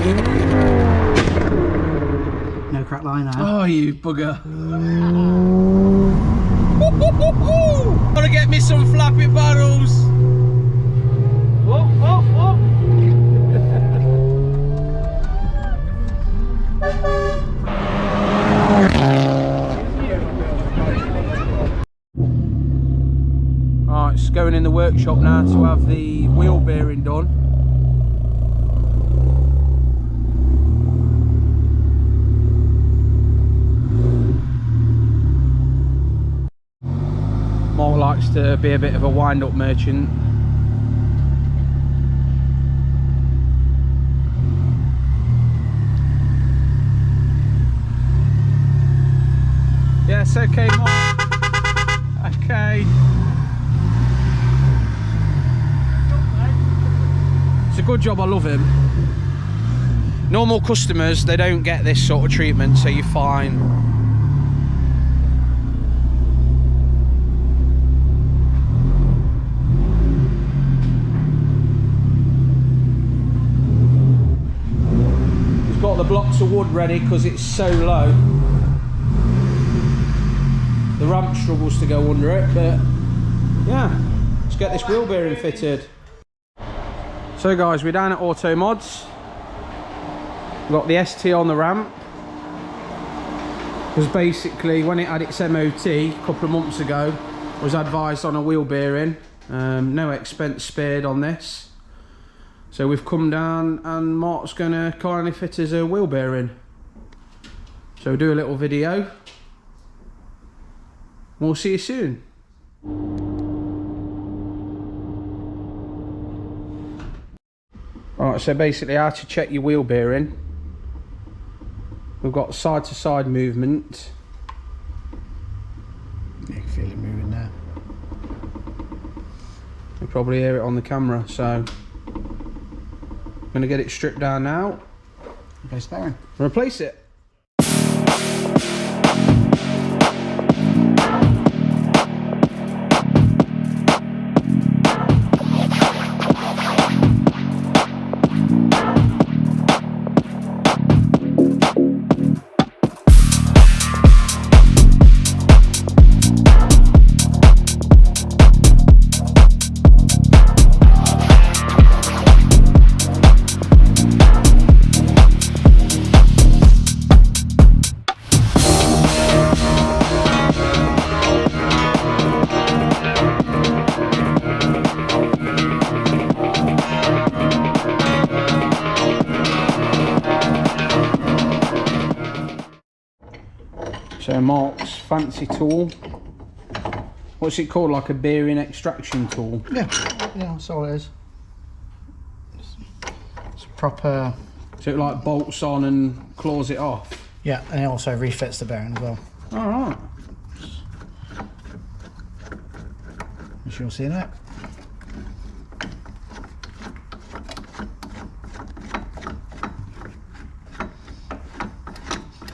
No crack line now. Oh, you bugger. Gotta get me some flappy paddles. Whoa, whoa, whoa. Right, it's going in the workshop now to have the wheel bearing done. Mark likes to be a bit of a wind-up merchant. Yes, okay, Mark. Okay. It's a good job, I love him. Normal customers, they don't get this sort of treatment, so you're fine. He's got the blocks of wood ready because it's so low. The ramp struggles to go under it, but yeah, let's get this wheel bearing fitted. So guys, we're down at Automodz. We've got the ST on the ramp. Because basically when it had its MOT a couple of months ago, I was advised on a wheel bearing. No expense spared on this. So we've come down and Mark's going to kindly fit us a wheel bearing. So we'll do a little video. We'll see you soon. Alright, so basically how to check your wheel bearing. We've got side to side movement. You can feel it moving there. You'll probably hear it on the camera, so I'm going to get it stripped down now. Replace the bearing. Replace it. So Mark's fancy tool. What's it called? Like a bearing extraction tool? Yeah, that's all it is. It's proper. So it like bolts on and claws it off? Yeah, and it also refits the bearing as well. Alright. As you'll see in it.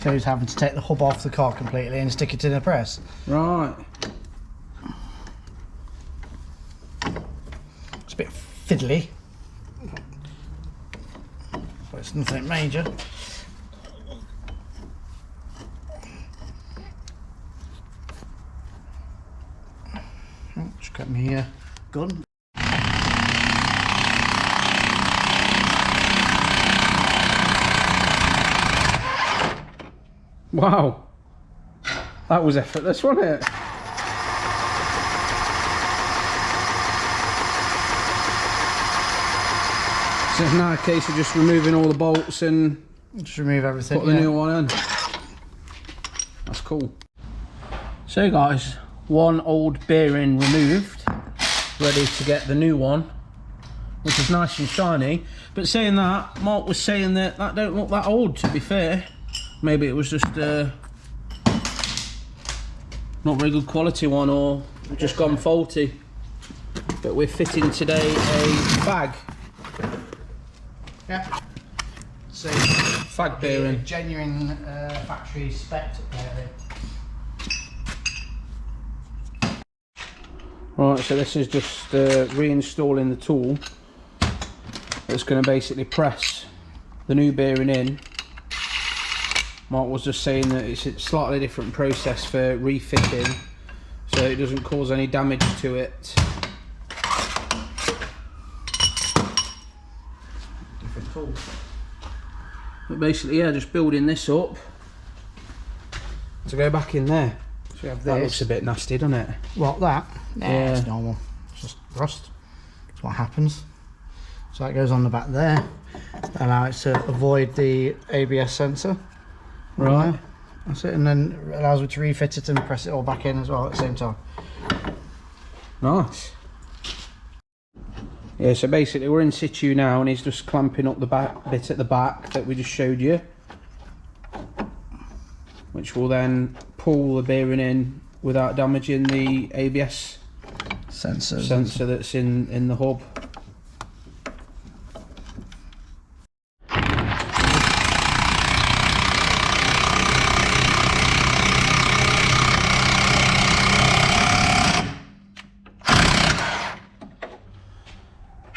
So he's having to take the hub off the car completely and stick it in the press. Right. It's a bit fiddly, but it's nothing major. Just got me gun. Wow. That was effortless, wasn't it? So it's now a case of just removing all the bolts and just remove everything. Put the new one in. That's cool. So guys, one old bearing removed, ready to get the new one, which is nice and shiny. But saying that, Mark was saying that that don't look that old, to be fair. Maybe it was just not very good quality one, or just gone faulty. But we're fitting today a FAG. Yeah. So FAG bearing. Genuine factory spec bearing. Right, so this is just reinstalling the tool that's going to basically press the new bearing in, Mark was just saying that it's a slightly different process for refitting, so it doesn't cause any damage to it. Different tool. But basically, yeah, just building this up to go back in there. So you have this. That looks a bit nasty, doesn't it? What, that? Nah, yeah, it's normal. It's just rust. That's what happens. So that goes on the back there. Allow it to avoid the ABS sensor. Right. That's it, and then it allows me to refit it and press it all back in as well at the same time. Nice. Yeah, so basically we're in situ now, and he's just clamping up the back bit at the back that we just showed you, which will then pull the bearing in without damaging the ABS sensor that's in the hub.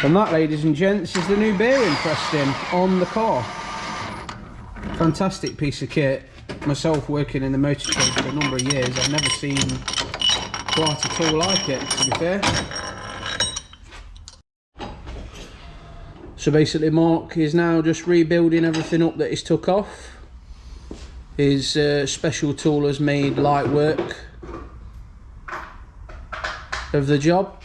And that, ladies and gents, is the new bearing pressed in on the car. Fantastic piece of kit. Myself working in the motor trade for a number of years, I've never seen quite a tool like it, to be fair. So basically Mark is now just rebuilding everything up that he's took off. His special tool has made light work of the job.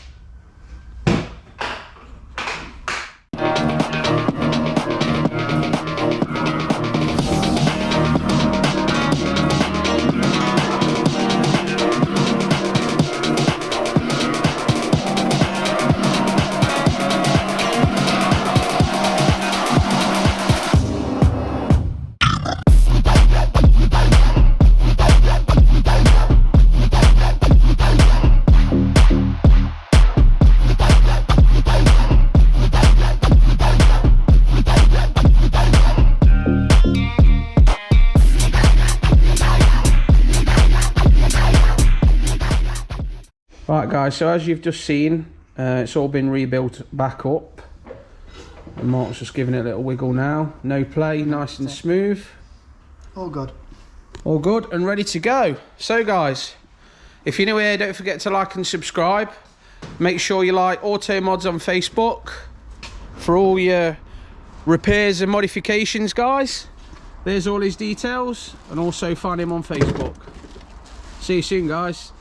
Right guys, so as you've just seen, it's all been rebuilt back up, and Mark's just giving it a little wiggle now. No play, nice and smooth. All good. All good and ready to go. So guys, if you're new here, don't forget to like and subscribe. Make sure you like Automodz on Facebook for all your repairs and modifications, guys. There's all his details, and also find him on Facebook. See you soon, guys.